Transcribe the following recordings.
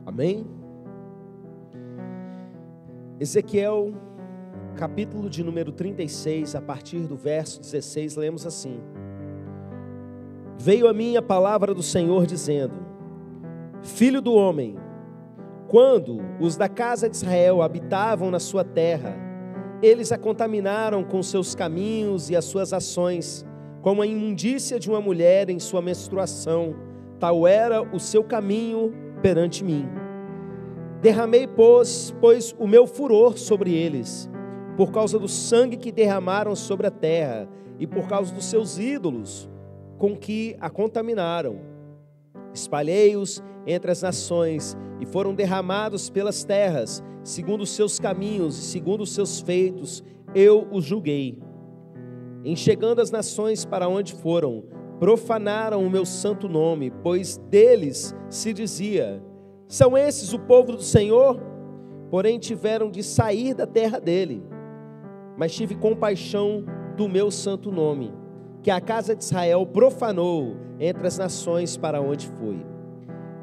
Amém? Ezequiel, capítulo de número 36, a partir do verso 16, lemos assim: Veio a mim a palavra do Senhor dizendo: Filho do homem, quando os da casa de Israel habitavam na sua terra, eles a contaminaram com seus caminhos e as suas ações, como a imundícia de uma mulher em sua menstruação, tal era o seu caminho perante mim. Derramei, pois, o meu furor sobre eles, por causa do sangue que derramaram sobre a terra, e por causa dos seus ídolos, com que a contaminaram. Espalhei-os entre as nações, e foram derramados pelas terras, segundo os seus caminhos e segundo os seus feitos, eu os julguei. Em chegando as nações para onde foram, profanaram o meu santo nome, pois deles se dizia: são esses o povo do Senhor? Porém tiveram de sair da terra dele. Mas tive compaixão do meu santo nome, que a casa de Israel profanou entre as nações para onde foi.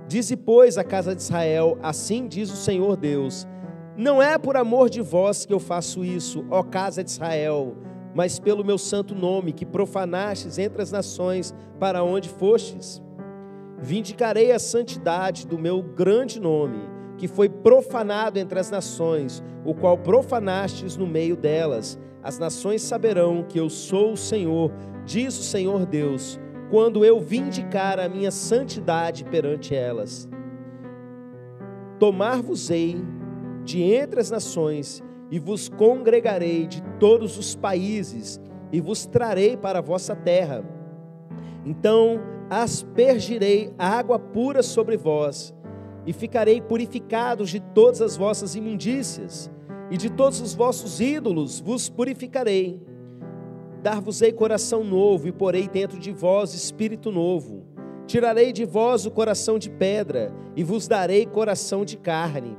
Dize, pois, a casa de Israel: assim diz o Senhor Deus: não é por amor de vós que eu faço isso, ó casa de Israel, mas pelo meu santo nome, que profanastes entre as nações para onde fostes. Vindicarei a santidade do meu grande nome, que foi profanado entre as nações, o qual profanastes no meio delas. As nações saberão que eu sou o Senhor, diz o Senhor Deus, quando eu vindicar a minha santidade perante elas. Tomar-vos-ei de entre as nações, e vos congregarei de todos os países, e vos trarei para a vossa terra. Então aspergirei água pura sobre vós, e ficarei purificados de todas as vossas imundícias, e de todos os vossos ídolos vos purificarei. Dar-vos-ei coração novo, e porei dentro de vós espírito novo. Tirarei de vós o coração de pedra, e vos darei coração de carne.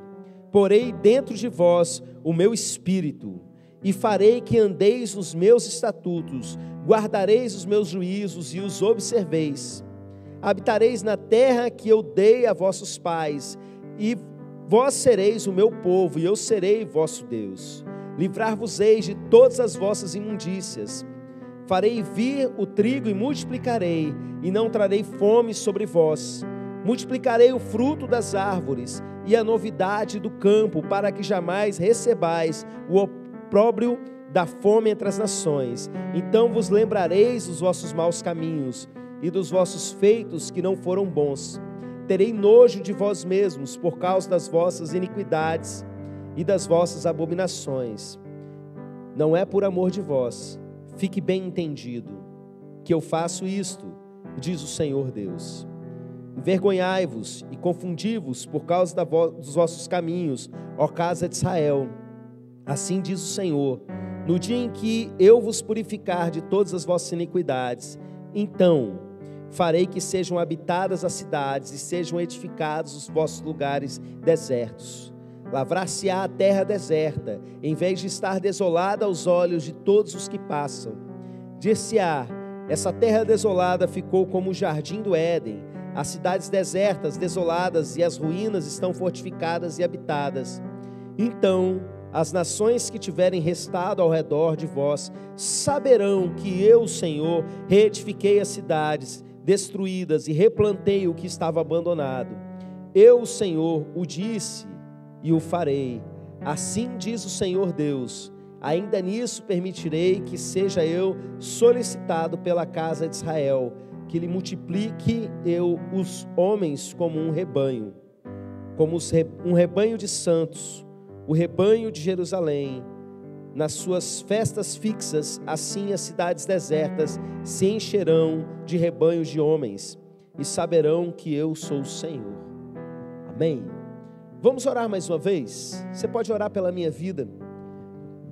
Porei dentro de vós o meu espírito, e farei que andeis nos meus estatutos, guardareis os meus juízos e os observeis. Habitareis na terra que eu dei a vossos pais, e vós sereis o meu povo, e eu serei vosso Deus. Livrar-vos-eis de todas as vossas imundícias. Farei vir o trigo e multiplicarei, e não trarei fome sobre vós. Multiplicarei o fruto das árvores e a novidade do campo, para que jamais recebais o opróbrio da fome entre as nações. Então vos lembrareis dos vossos maus caminhos e dos vossos feitos que não foram bons. Terei nojo de vós mesmos por causa das vossas iniquidades e das vossas abominações. Não é por amor de vós, fique bem entendido, que eu faço isto, diz o Senhor Deus. Envergonhai-vos e confundi-vos por causa dos vossos caminhos, ó casa de Israel. Assim diz o Senhor: no dia em que eu vos purificar de todas as vossas iniquidades, então farei que sejam habitadas as cidades e sejam edificados os vossos lugares desertos. Lavrar-se-á a terra deserta, em vez de estar desolada aos olhos de todos os que passam. Dir-se-á: essa terra desolada ficou como o jardim do Éden. As cidades desertas, desoladas, e as ruínas estão fortificadas e habitadas. Então as nações que tiverem restado ao redor de vós saberão que eu, Senhor, reedifiquei as cidades destruídas e replantei o que estava abandonado. Eu, Senhor, o disse e o farei. Assim diz o Senhor Deus: ainda nisso permitirei que seja eu solicitado pela casa de Israel, que lhe multiplique eu os homens como um rebanho, como um rebanho de santos, o rebanho de Jerusalém. Nas suas festas fixas, assim as cidades desertas se encherão de rebanhos de homens, e saberão que eu sou o Senhor. Amém? Vamos orar mais uma vez? Você pode orar pela minha vida.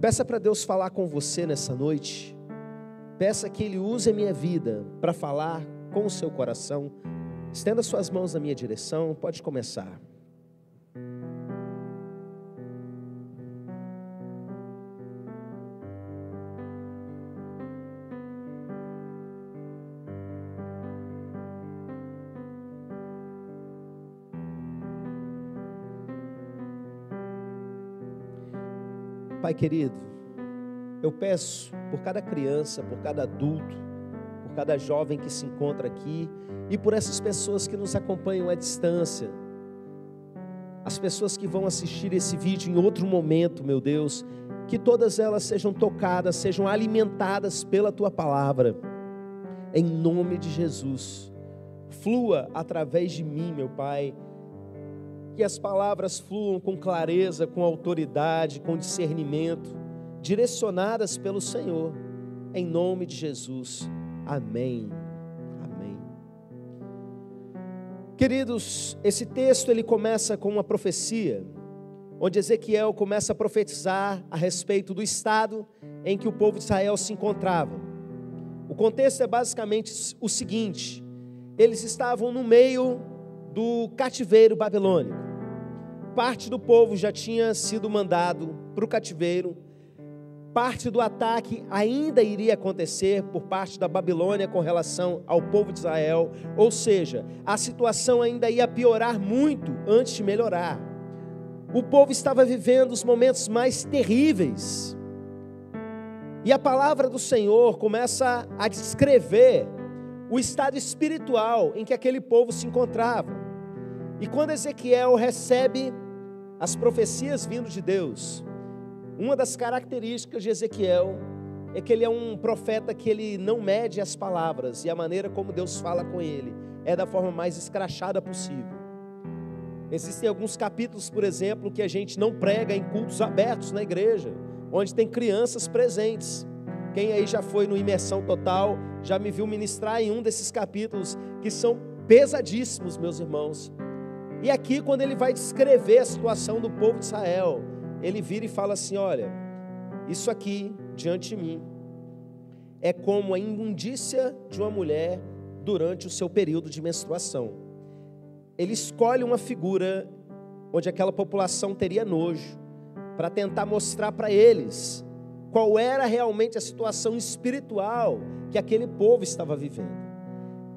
Peça para Deus falar com você nessa noite. Peça que Ele use a minha vida para falar com o seu coração. Estenda suas mãos na minha direção, pode começar. Pai querido, eu peço por cada criança, por cada adulto, por cada jovem que se encontra aqui e por essas pessoas que nos acompanham à distância, as pessoas que vão assistir esse vídeo em outro momento, meu Deus, que todas elas sejam tocadas, sejam alimentadas pela Tua palavra, em nome de Jesus. Flua através de mim, meu Pai, que as palavras fluam com clareza, com autoridade, com discernimento, direcionadas pelo Senhor, em nome de Jesus, amém, amém. Queridos, esse texto ele começa com uma profecia, onde Ezequiel começa a profetizar a respeito do estado em que o povo de Israel se encontrava. O contexto é basicamente o seguinte: eles estavam no meio do cativeiro babilônico. Parte do povo já tinha sido mandado para o cativeiro, parte do ataque ainda iria acontecer por parte da Babilônia com relação ao povo de Israel, ou seja, a situação ainda ia piorar muito antes de melhorar. O povo estava vivendo os momentos mais terríveis, e a palavra do Senhor começa a descrever o estado espiritual em que aquele povo se encontrava. E quando Ezequiel recebe as profecias vindo de Deus, uma das características de Ezequiel é que ele é um profeta que ele não mede as palavras, e a maneira como Deus fala com ele é da forma mais escrachada possível. Existem alguns capítulos, por exemplo, que a gente não prega em cultos abertos na igreja, onde tem crianças presentes. Quem aí já foi no Imersão Total, já me viu ministrar em um desses capítulos, que são pesadíssimos, meus irmãos. E aqui, quando ele vai descrever a situação do povo de Israel, ele vira e fala assim: olha, isso aqui, diante de mim, é como a imundícia de uma mulher durante o seu período de menstruação. Ele escolhe uma figura onde aquela população teria nojo, para tentar mostrar para eles qual era realmente a situação espiritual que aquele povo estava vivendo.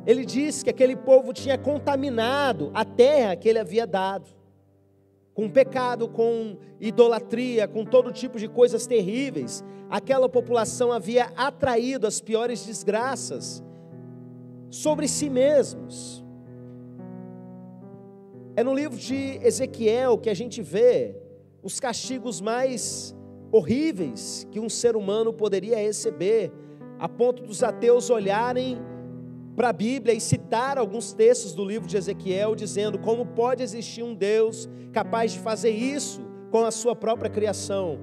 Ele diz que aquele povo tinha contaminado a terra que ele havia dado, com pecado, com idolatria, com todo tipo de coisas terríveis. Aquela população havia atraído as piores desgraças sobre si mesmos. É no livro de Ezequiel que a gente vê os castigos mais horríveis que um ser humano poderia receber, a ponto dos ateus olharem para a Bíblia e citar alguns textos do livro de Ezequiel, dizendo: como pode existir um Deus capaz de fazer isso com a sua própria criação?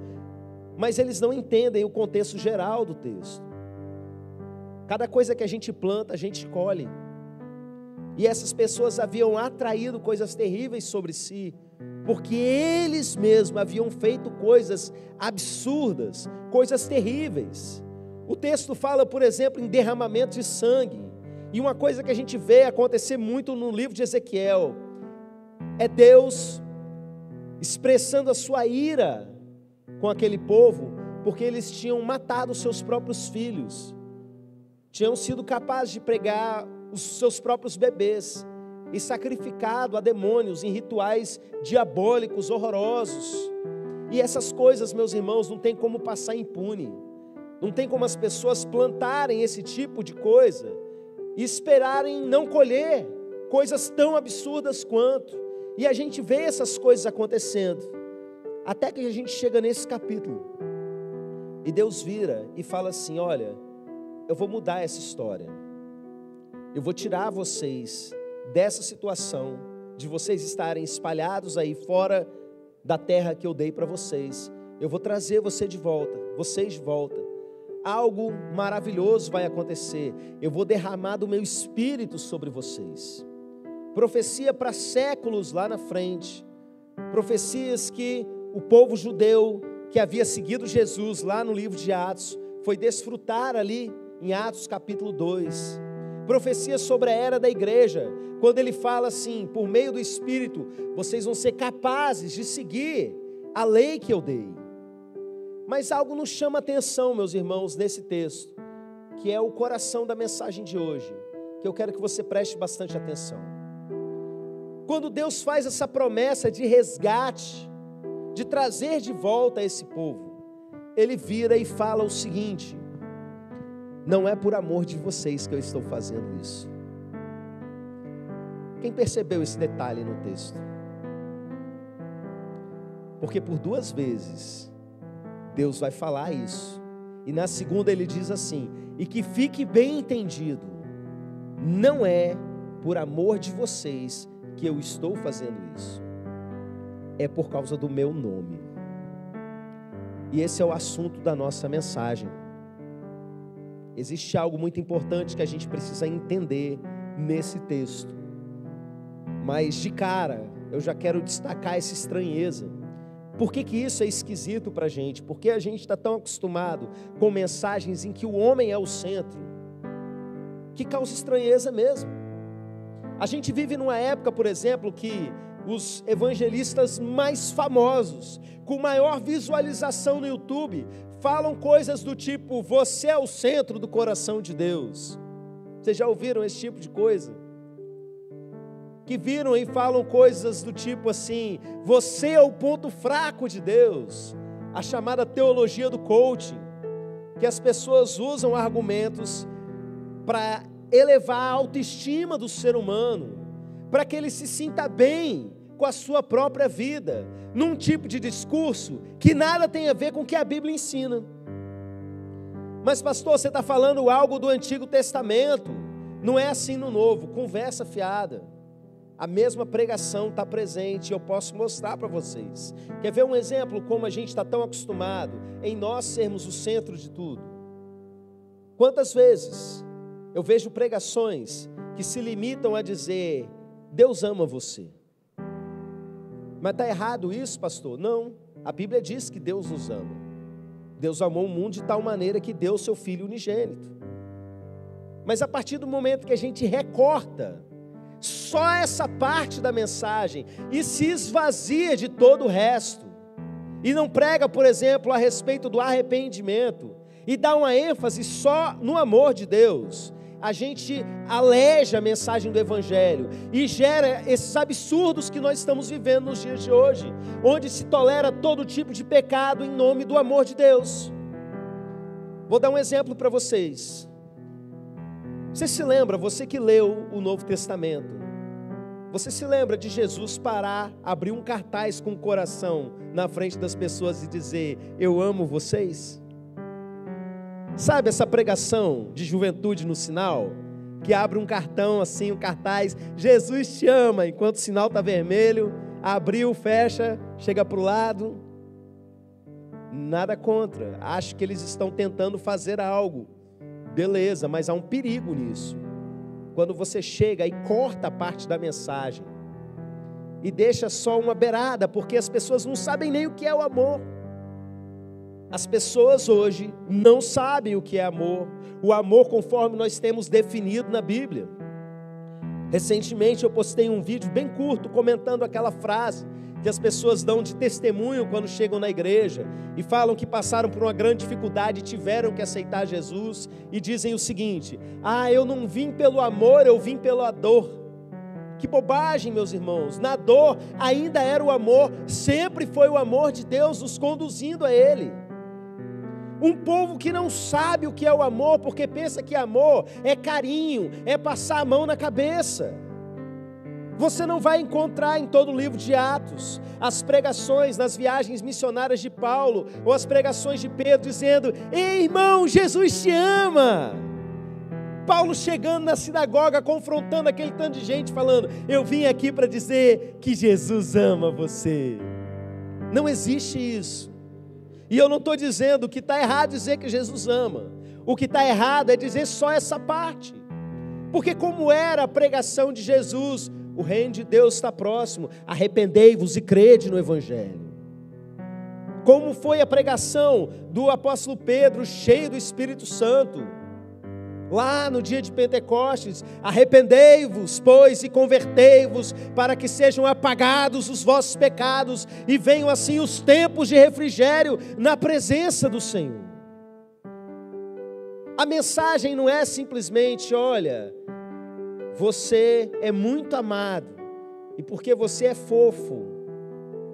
Mas eles não entendem o contexto geral do texto. Cada coisa que a gente planta, a gente colhe. E essas pessoas haviam atraído coisas terríveis sobre si, porque eles mesmos haviam feito coisas absurdas, coisas terríveis. O texto fala, por exemplo, em derramamento de sangue. E uma coisa que a gente vê acontecer muito no livro de Ezequiel é Deus expressando a sua ira com aquele povo, porque eles tinham matado os seus próprios filhos, tinham sido capazes de pregar os seus próprios bebês e sacrificado a demônios em rituais diabólicos horrorosos. E essas coisas, meus irmãos, não tem como passar impune. Não tem como as pessoas plantarem esse tipo de coisa e esperarem não colher coisas tão absurdas quanto. E a gente vê essas coisas acontecendo, até que a gente chega nesse capítulo, e Deus vira e fala assim: olha, eu vou mudar essa história, eu vou tirar vocês dessa situação, de vocês estarem espalhados aí fora da terra que eu dei para vocês. Eu vou trazer vocês de volta. Algo maravilhoso vai acontecer. Eu vou derramar do meu espírito sobre vocês. Profecia para séculos lá na frente. Profecias que o povo judeu que havia seguido Jesus lá no livro de Atos foi desfrutar ali em Atos capítulo 2. Profecia sobre a era da igreja, quando ele fala assim: por meio do Espírito, vocês vão ser capazes de seguir a lei que eu dei. Mas algo nos chama a atenção, meus irmãos, nesse texto, que é o coração da mensagem de hoje, que eu quero que você preste bastante atenção. Quando Deus faz essa promessa de resgate, de trazer de volta esse povo, ele vira e fala o seguinte: não é por amor de vocês que eu estou fazendo isso. Quem percebeu esse detalhe no texto? Porque por 2 vezes Deus vai falar isso, e na segunda ele diz assim: e que fique bem entendido, não é por amor de vocês que eu estou fazendo isso, é por causa do meu nome. E esse é o assunto da nossa mensagem. Existe algo muito importante que a gente precisa entender nesse texto, mas de cara eu já quero destacar essa estranheza. Por que isso é esquisito para a gente? Porque a gente está tão acostumado com mensagens em que o homem é o centro, que causa estranheza mesmo. A gente vive numa época, por exemplo, que os evangelistas mais famosos, com maior visualização no YouTube, falam coisas do tipo: você é o centro do coração de Deus. Vocês já ouviram esse tipo de coisa? Que viram e falam coisas do tipo assim: você é o ponto fraco de Deus. A chamada teologia do coaching, que as pessoas usam argumentos para elevar a autoestima do ser humano, para que ele se sinta bem com a sua própria vida, num tipo de discurso que nada tem a ver com o que a Bíblia ensina. Mas pastor, você está falando algo do Antigo Testamento, não é assim no Novo. Conversa fiada. A mesma pregação está presente, eu posso mostrar para vocês. Quer ver um exemplo como a gente está tão acostumado em nós sermos o centro de tudo? Quantas vezes eu vejo pregações que se limitam a dizer: Deus ama você. Mas está errado isso, pastor? Não, a Bíblia diz que Deus nos ama. Deus amou o mundo de tal maneira que deu o seu Filho unigênito. Mas a partir do momento que a gente recorta só essa parte da mensagem e se esvazia de todo o resto, e não prega, por exemplo, a respeito do arrependimento, e dá uma ênfase só no amor de Deus, a gente aleja a mensagem do Evangelho e gera esses absurdos que nós estamos vivendo nos dias de hoje, onde se tolera todo tipo de pecado em nome do amor de Deus. Vou dar um exemplo para vocês. Você se lembra, você que leu o Novo Testamento, você se lembra de Jesus parar, abrir um cartaz com o coração na frente das pessoas e dizer: eu amo vocês? Sabe essa pregação de juventude no sinal? Que abre um cartão assim, um cartaz: Jesus te ama, enquanto o sinal está vermelho, abriu, fecha, chega para o lado. Nada contra, acho que eles estão tentando fazer algo, beleza, mas há um perigo nisso. Quando você chega e corta a parte da mensagem e deixa só uma beirada, porque as pessoas não sabem nem o que é o amor. As pessoas hoje não sabem o que é amor, o amor conforme nós temos definido na Bíblia. Recentemente eu postei um vídeo bem curto comentando aquela frase que as pessoas dão de testemunho quando chegam na igreja e falam que passaram por uma grande dificuldade e tiveram que aceitar Jesus, e dizem o seguinte: eu não vim pelo amor, eu vim pela dor. Que bobagem, meus irmãos. Na dor ainda era o amor, sempre foi o amor de Deus nos conduzindo a Ele. Um povo que não sabe o que é o amor, porque pensa que amor é carinho, é passar a mão na cabeça. Você não vai encontrar em todo o livro de Atos as pregações nas viagens missionárias de Paulo, ou as pregações de Pedro dizendo: ei, irmão, Jesus te ama. Paulo chegando na sinagoga, confrontando aquele tanto de gente, falando: eu vim aqui para dizer que Jesus ama você. Não existe isso. E eu não estou dizendo que está errado dizer que Jesus ama. O que está errado é dizer só essa parte. Porque como era a pregação de Jesus: o reino de Deus está próximo, arrependei-vos e crede no Evangelho. Como foi a pregação do apóstolo Pedro, cheio do Espírito Santo, lá no dia de Pentecostes: arrependei-vos, pois, e convertei-vos, para que sejam apagados os vossos pecados, e venham assim os tempos de refrigério na presença do Senhor. A mensagem não é simplesmente: olha, você é muito amado, e porque você é fofo,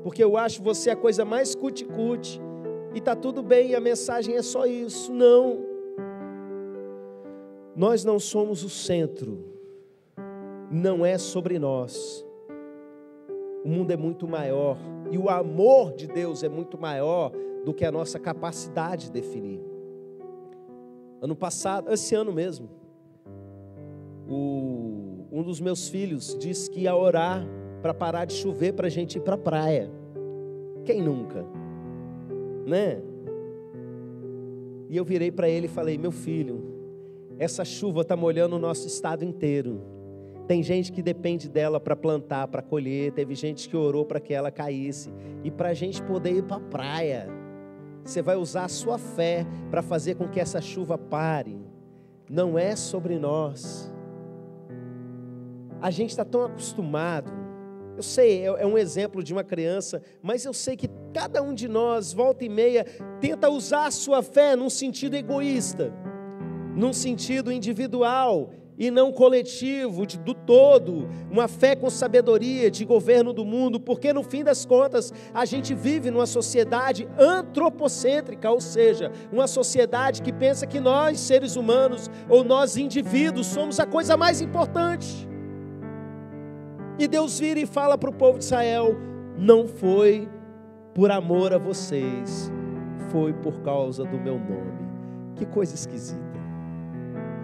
porque eu acho você a coisa mais cuti-cuti, e está tudo bem, a mensagem é só isso. Não. Nós não somos o centro, não é sobre nós. O mundo é muito maior e o amor de Deus é muito maior do que a nossa capacidade de definir. Ano passado, esse ano mesmo, um dos meus filhos disse que ia orar para parar de chover para a gente ir para a praia. Quem nunca? Né? E eu virei para ele e falei: meu filho, essa chuva está molhando o nosso estado inteiro. Tem gente que depende dela para plantar, para colher. Teve gente que orou para que ela caísse. E para a gente poder ir para a praia, você vai usar a sua fé para fazer com que essa chuva pare. Não é sobre nós. A gente está tão acostumado. Eu sei, é um exemplo de uma criança, mas eu sei que cada um de nós, volta e meia, tenta usar a sua fé num sentido egoísta, num sentido individual e não coletivo, do todo, uma fé com sabedoria de governo do mundo, porque no fim das contas a gente vive numa sociedade antropocêntrica, ou seja, uma sociedade que pensa que nós, seres humanos, ou nós indivíduos, somos a coisa mais importante. E Deus vira e fala para o povo de Israel: não foi por amor a vocês, foi por causa do meu nome. Que coisa esquisita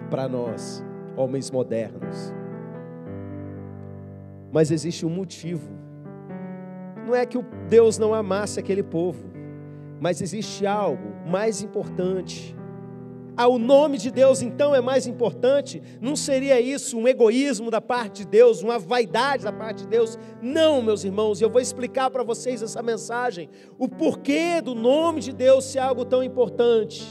para nós, homens modernos. Mas existe um motivo. Não é que o Deus não amasse aquele povo, mas existe algo mais importante. O nome de Deus então é mais importante? Não seria isso um egoísmo da parte de Deus, uma vaidade da parte de Deus? Não, meus irmãos, eu vou explicar para vocês essa mensagem, o porquê do nome de Deus ser algo tão importante.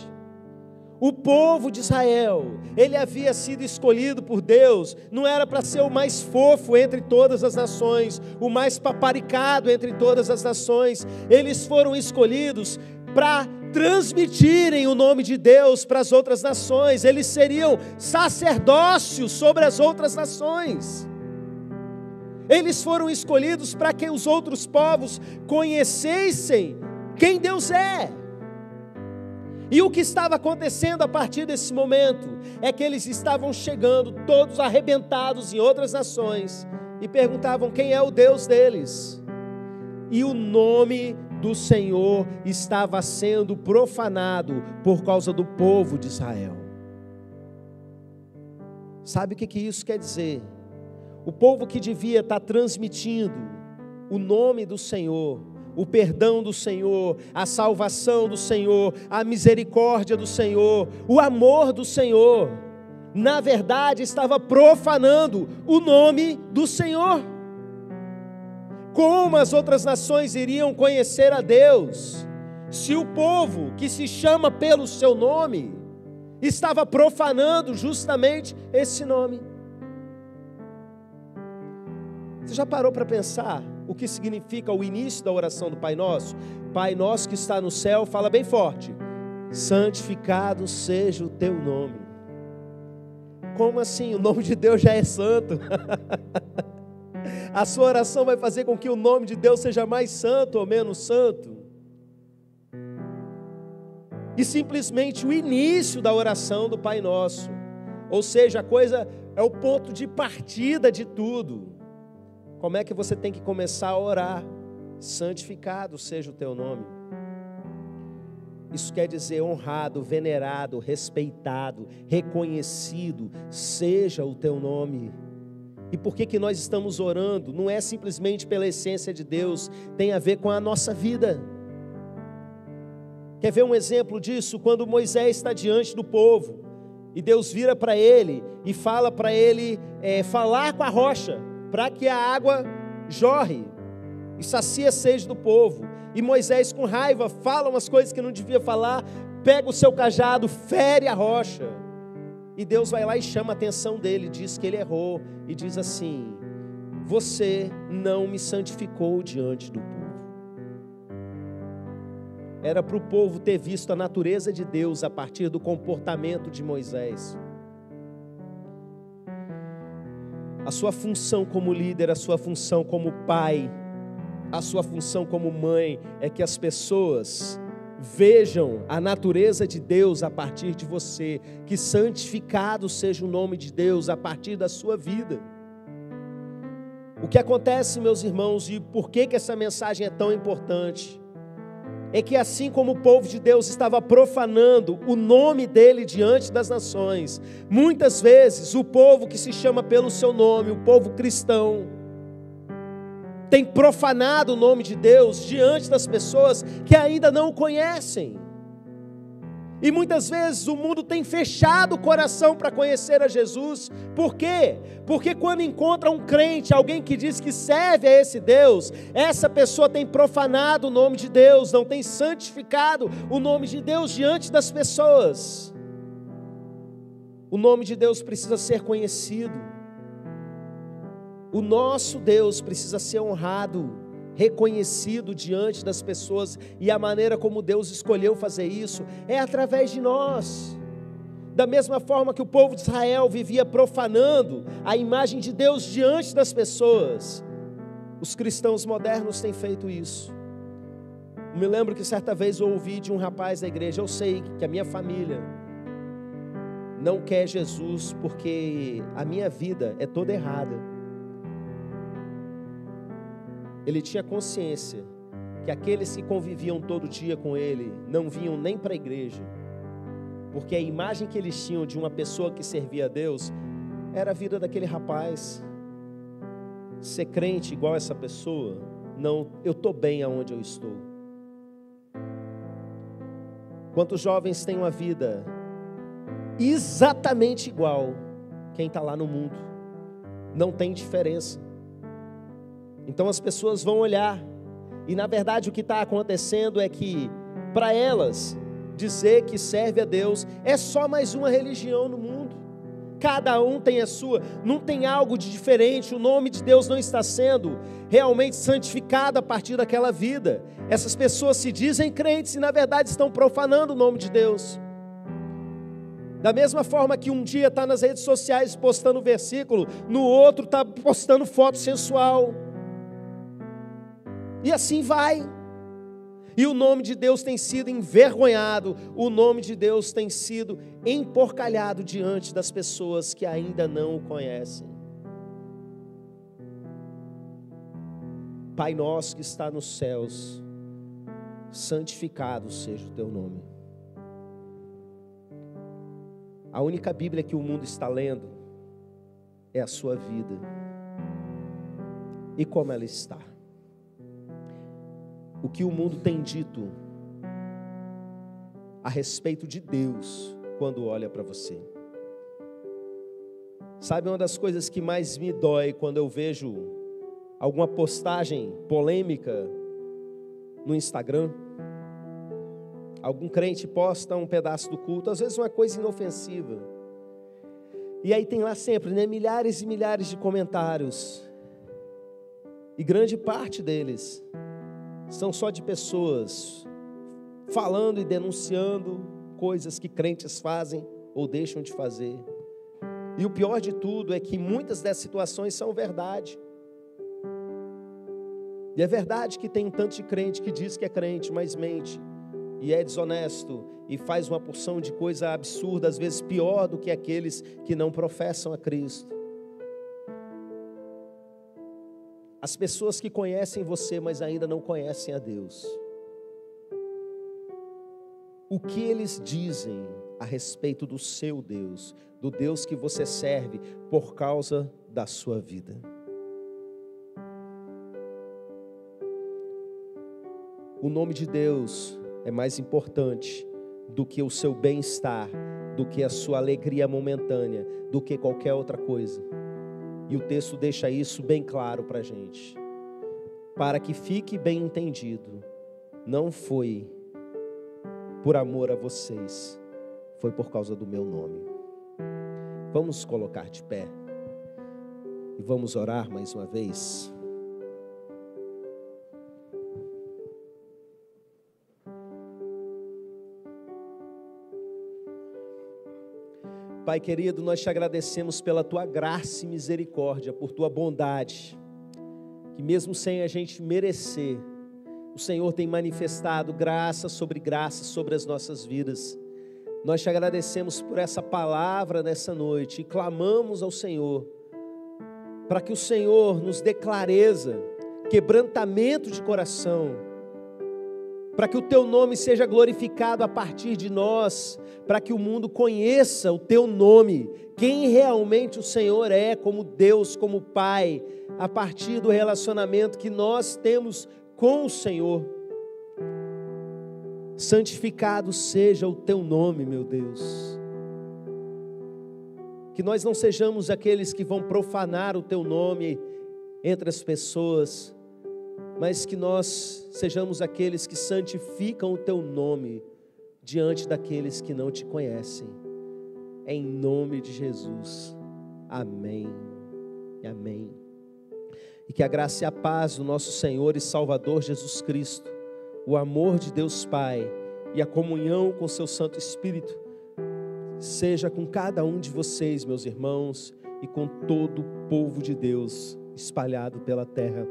O povo de Israel, ele havia sido escolhido por Deus, não era para ser o mais fofo entre todas as nações, o mais paparicado entre todas as nações. Eles foram escolhidos para transmitirem o nome de Deus para as outras nações. Eles seriam sacerdócio sobre as outras nações. Eles foram escolhidos para que os outros povos conhecessem quem Deus é. E o que estava acontecendo a partir desse momento é que eles estavam chegando todos arrebentados em outras nações e perguntavam quem é o Deus deles. E o nome do Senhor estava sendo profanado por causa do povo de Israel. Sabe o que isso quer dizer? O povo que devia estar transmitindo o nome do Senhor, o perdão do Senhor, a salvação do Senhor, a misericórdia do Senhor, o amor do Senhor, na verdade estava profanando o nome do Senhor. Como as outras nações iriam conhecer a Deus, se o povo que se chama pelo seu nome, estava profanando justamente esse nome? Você já parou para pensar o que significa o início da oração do Pai Nosso? Pai nosso que está no céu, fala bem forte: santificado seja o teu nome. Como assim? O nome de Deus já é santo. A sua oração vai fazer com que o nome de Deus seja mais santo ou menos santo? E simplesmente o início da oração do Pai Nosso, ou seja, a coisa é o ponto de partida de tudo. Como é que você tem que começar a orar? Santificado seja o teu nome. Isso quer dizer honrado, venerado, respeitado, reconhecido seja o teu nome. E por que nós estamos orando? Não é simplesmente pela essência de Deus, tem a ver com a nossa vida. Quer ver um exemplo disso? Quando Moisés está diante do povo, e Deus vira para ele, e fala para ele, falar com a rocha, para que a água jorre, e sacia a sede do povo. E Moisés, com raiva, fala umas coisas que não devia falar, pega o seu cajado, fere a rocha. E Deus vai lá e chama a atenção dele, diz que ele errou, e diz assim: você não me santificou diante do povo. Era para o povo ter visto a natureza de Deus a partir do comportamento de Moisés. A sua função como líder, a sua função como pai, a sua função como mãe, é que as pessoas vejam a natureza de Deus a partir de você, que santificado seja o nome de Deus a partir da sua vida. O que acontece, meus irmãos, e por que essa mensagem é tão importante, é que assim como o povo de Deus estava profanando o nome dele diante das nações, muitas vezes o povo que se chama pelo seu nome, o povo cristão, tem profanado o nome de Deus diante das pessoas que ainda não o conhecem. E muitas vezes o mundo tem fechado o coração para conhecer a Jesus. Por quê? Porque quando encontra um crente, alguém que diz que serve a esse Deus, essa pessoa tem profanado o nome de Deus, não tem santificado o nome de Deus diante das pessoas. O nome de Deus precisa ser conhecido. O nosso Deus precisa ser honrado, reconhecido diante das pessoas, e a maneira como Deus escolheu fazer isso é através de nós. Da mesma forma que o povo de Israel vivia profanando a imagem de Deus diante das pessoas, os cristãos modernos têm feito isso. Eu me lembro que certa vez eu ouvi de um rapaz da igreja: eu sei que a minha família não quer Jesus porque a minha vida é toda errada. Ele tinha consciência que aqueles que conviviam todo dia com ele não vinham nem para a igreja, porque a imagem que eles tinham de uma pessoa que servia a Deus era a vida daquele rapaz. Ser crente igual essa pessoa, não, eu estou bem aonde eu estou. Quantos jovens têm uma vida exatamente igual quem está lá no mundo? Não tem diferença. Então as pessoas vão olhar, e na verdade o que está acontecendo é que, para elas, dizer que serve a Deus é só mais uma religião no mundo. Cada um tem a sua, não tem algo de diferente. O nome de Deus não está sendo realmente santificado a partir daquela vida. Essas pessoas se dizem crentes e na verdade estão profanando o nome de Deus. Da mesma forma que um dia está nas redes sociais postando versículo, no outro está postando foto sensual. E assim vai. E o nome de Deus tem sido envergonhado, o nome de Deus tem sido emporcalhado diante das pessoas que ainda não o conhecem. Pai nosso que está nos céus, santificado seja o teu nome. A única Bíblia que o mundo está lendo é a sua vida. E como ela está? O que o mundo tem dito a respeito de Deus quando olha para você? Sabe uma das coisas que mais me dói quando eu vejo alguma postagem polêmica no Instagram? Algum crente posta um pedaço do culto, às vezes uma coisa inofensiva, e aí tem lá sempre, milhares e milhares de comentários, e grande parte deles são só de pessoas falando e denunciando coisas que crentes fazem ou deixam de fazer. E o pior de tudo é que muitas dessas situações são verdade. E é verdade que tem um tanto de crente que diz que é crente, mas mente, e é desonesto, e faz uma porção de coisa absurda, às vezes pior do que aqueles que não professam a Cristo. As pessoas que conhecem você, mas ainda não conhecem a Deus, o que eles dizem a respeito do seu Deus, do Deus que você serve por causa da sua vida? O nome de Deus é mais importante do que o seu bem-estar, do que a sua alegria momentânea, do que qualquer outra coisa. E o texto deixa isso bem claro para a gente. Para que fique bem entendido, não foi por amor a vocês, foi por causa do meu nome. Vamos colocar de pé e vamos orar mais uma vez. Pai querido, nós te agradecemos pela tua graça e misericórdia, por tua bondade, que mesmo sem a gente merecer, o Senhor tem manifestado graça sobre as nossas vidas. Nós te agradecemos por essa palavra nessa noite e clamamos ao Senhor, para que o Senhor nos dê clareza, quebrantamento de coração, para que o Teu nome seja glorificado a partir de nós, para que o mundo conheça o Teu nome, quem realmente o Senhor é, como Deus, como Pai, a partir do relacionamento que nós temos com o Senhor. Santificado seja o Teu nome, meu Deus. Que nós não sejamos aqueles que vão profanar o Teu nome entre as pessoas, mas que nós sejamos aqueles que santificam o Teu nome diante daqueles que não Te conhecem. Em nome de Jesus. Amém e amém. E que a graça e a paz do nosso Senhor e Salvador Jesus Cristo, o amor de Deus Pai e a comunhão com Seu Santo Espírito seja com cada um de vocês, meus irmãos, e com todo o povo de Deus espalhado pela terra.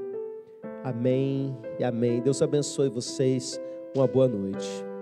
Amém e amém. Deus abençoe vocês. Uma boa noite.